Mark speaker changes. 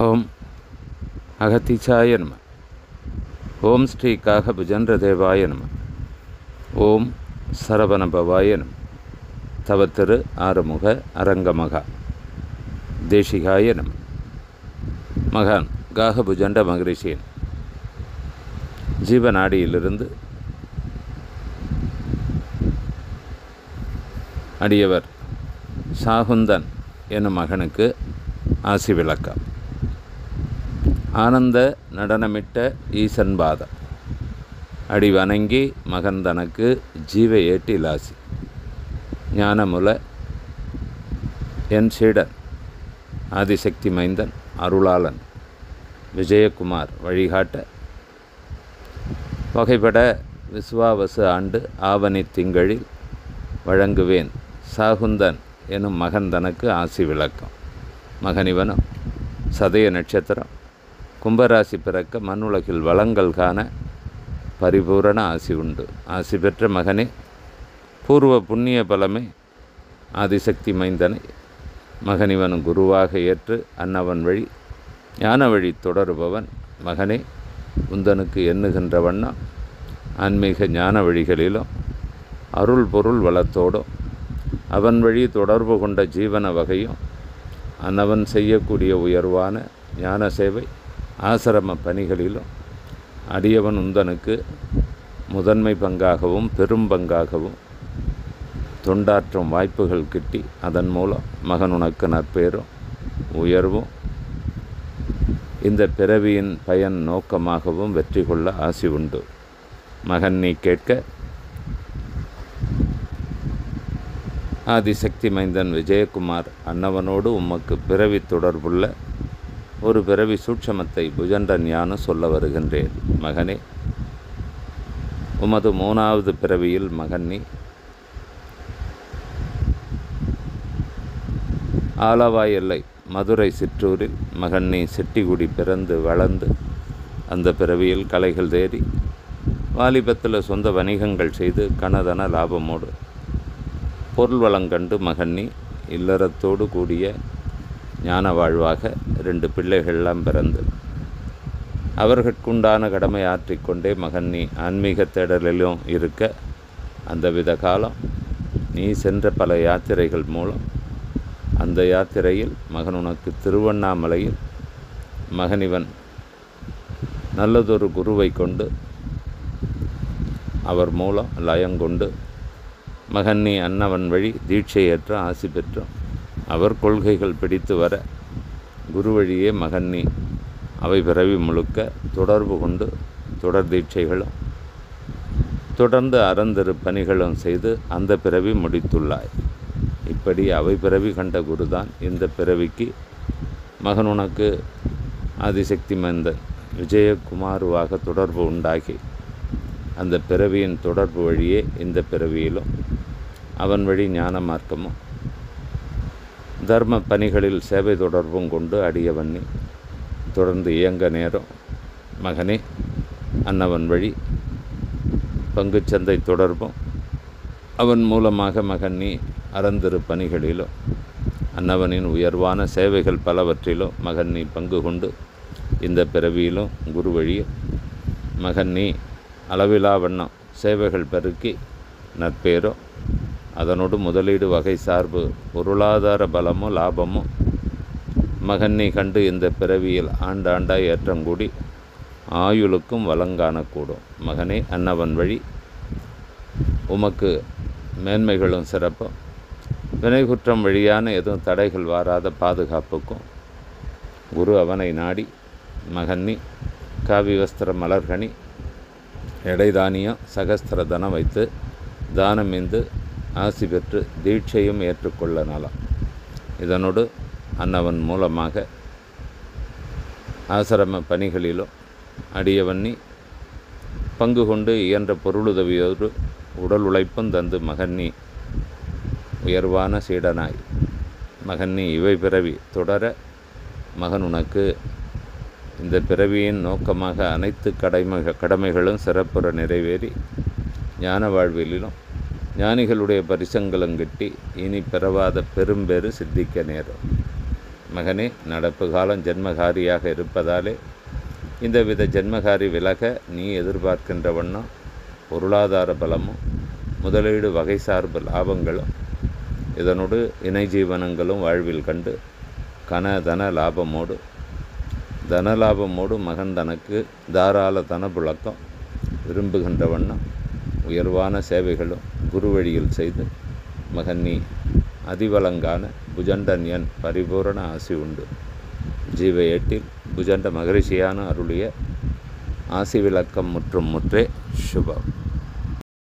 Speaker 1: ஓம் அகத்தீசாய நம. ஓம் ஸ்ரீ காகபுஜண்டதேவாய நம. ஓம் சரவணபவாய நம. தவ திரு ஆறுமுக அரங்கமகா தேசிகாய நம. மகான் காகபுஜண்ட மகரிஷியின் ஜீவநாடியிலிருந்து அடியவர் சாகுந்தன் எனும் மகனுக்கு ஆசி விளக்கம். ஆனந்த நடனமிட்ட ஈசன் பாதம் அடி வணங்கி மகன் தனக்கு ஜீவ ஏட்டிலாசி. ஞானமுல என் சீடன் ஆதிசக்தி மைந்தன் அருளாளன் விஜயகுமார் வழிகாட்ட வகைப்பட விசுவாவசு ஆண்டு ஆவணி திங்களில் வழங்குவேன் சாகுந்தன் எனும் மகன் தனக்கு ஆசி விளக்கம். மகனிவனும் சதய நட்சத்திரம் கும்பராசி பிறக்க மண்ணுலகில் வளங்கள் காண பரிபூரண ஆசி உண்டு. ஆசி பெற்ற மகனே, பூர்வ புண்ணிய பலமே ஆதிசக்தி மைந்தனை மகனிவனும் குருவாக ஏற்று அன்னவன் வழி ஞான வழி தொடருபவன். மகனே, உந்தனுக்கு எண்ணுகின்ற வண்ணம் ஆன்மீக ஞான வழிகளிலும் அருள் பொருள் வளத்தோடும் அவன் வழி தொடர்பு கொண்ட ஜீவன வகையும் அன்னவன் செய்யக்கூடிய உயர்வான ஞான சேவை ஆசிரம பணிகளிலும் அடியவன் உந்தனுக்கு முதன்மை பங்காகவும் பெரும் பங்காகவும் தொண்டாற்றும் வாய்ப்புகள் கிட்டி அதன் மூலம் மகன் உனக்கு நற்பெயரும் உயர்வும் இந்த பிறவியின் பயன் நோக்கமாகவும் வெற்றி கொள்ள ஆசி உண்டு. மகன், நீ கேட்க ஆதிசக்தி மைந்தன் விஜயகுமார் அன்னவனோடு உமக்கு பிறவி தொடர்புள்ள ஒரு பிறவி சூட்சமத்தை புஜண்டன் ஞானம் சொல்ல வருகின்றேன். மகனே, உமது 3வது பிறவியில் மகன் நீ ஆலவாய் எல்லை மதுரை சிற்றூரில் மகன் நீ செட்டிகுடி பிறந்து வளர்ந்து அந்த பிறவியில் கலைகள் தேடி வாலிபத்தில் சொந்த வணிகங்கள் செய்து கனதன லாபமோடு பொருள் வளங்கண்டு மகன் நீ இல்லறத்தோடு கூடிய ஞான வாழ்வாக 2 பிள்ளைகள்லாம் பிறந்து அவர்களுக்குண்டான கடமை ஆற்றிக்கொண்டே மகன் நீ ஆன்மீக தேடலிலும் இருக்க அந்த வித காலம் நீ சென்ற பல யாத்திரைகள் மூலம் அந்த யாத்திரையில் மகன் உனக்கு திருவண்ணாமலையில் மகனிவன் நல்லதொரு குருவை கொண்டு அவர் மூலம் லயங்கொண்டு மகன் நீ அன்னவன் வழி தீட்சையேற்ற ஆசி பெற்றோம். அவர் கொள்கைகள் பிடித்து வர குரு வழியே மகன் நீ அவை பிறவி முழுக்க தொடர்பு கொண்டு தொடர் தீட்சைகளும் தொடர்ந்து அறந்திரு பணிகளும் செய்து அந்த பிறவி முடித்துள்ளாய். இப்படி அவை பிறவி கண்ட குருதான் இந்த பிறவிக்கு மகன் உனக்கு ஆதிசக்தி மைந்தன் விஜயகுமாருவாக தொடர்பு உண்டாகி அந்த பிறவியின் தொடர்பு வழியே இந்த பிறவியிலும் அவன் வழி ஞான மார்க்கமும் தர்ம பணிகளில் சேவை தொடர்பும் கொண்டு அடியவண்ணி தொடர்ந்து இயங்க நேரம். மகனே, அன்னவன் வழி பங்குச்சந்தை தொடர்பும் அவன் மூலமாக மகன் நீ அறந்திரு பணிகளிலும் அன்னவனின் உயர்வான சேவைகள் பலவற்றிலும் மகன் நீ பங்கு கொண்டு இந்த பிறவியிலும் குரு வழியில் மகன் நீ அளவிலா வண்ணம் சேவைகள் பெருக்கி நற்பேரோ அதனோடு முதலீடு வகை சார்பு பொருளாதார பலமும் லாபமும் மகன் நீ கண்டு இந்த பிறவியில் ஆண்டாண்டாய் ஏற்றங்கூடி ஆயுளுக்கும் வளங்காணக்கூடும். மகனே, அன்னவன் வழி உமக்கு மேன்மைகளும் சிறப்பும் வினைகுற்றம் வழியான எதுவும் தடைகள் வாராத பாதுகாப்புக்கும் குரு அவனை நாடி மகன் நீ காவி வஸ்திர மலர்கனி எடைதானியம் சகஸ்திர தனம் வைத்து தானமிந்து ஆசி பெற்று தீட்சையும் ஏற்றுக்கொள்ள நலம். இதனோடு அன்னவன் மூலமாக ஆசிரம பணிகளிலும் அடியவண்ணி பங்கு கொண்டு இயன்ற பொருளுதவியோடு உடல் உழைப்பும் தந்து மகன் நீ உயர்வான சீடனாய் மகன் நீ இவை பிறவி தொடர மகன் உனக்கு இந்த பிறவியின் நோக்கமாக அனைத்து கடமைகளும் சிறப்புற நிறைவேறி ஞான வாழ்விலும் ஞானிகளுடைய பரிசங்களும் கிட்டி இனி பிறவாத பெரும்பேறு சித்திக்க நேரும். மகனே, நடப்பு காலம் ஜென்மகாரியாக இருப்பதாலே இந்தவித ஜென்மகாரி விலக நீ எதிர்பார்க்கின்ற வண்ணம் பொருளாதார பலமும் முதலீடு வகை சார்பு லாபங்களும் இதனோடு இணை ஜீவனங்களும் வாழ்வில் கண்டு தன லாபமோடு மகன் தனக்கு தாராள தனப்புழக்கம் விரும்புகின்ற வண்ணம் உயர்வான சேவைகளும் குரு வழியில் செய்து மகன் நீ அதிவலங்கான புஜண்டன்யன் பரிபூரண ஆசி உண்டு. ஜீவ 8 புஜண்ட மகரிஷியான அருளிய ஆசி விளக்கம் முற்றும் முற்றே சுபம்.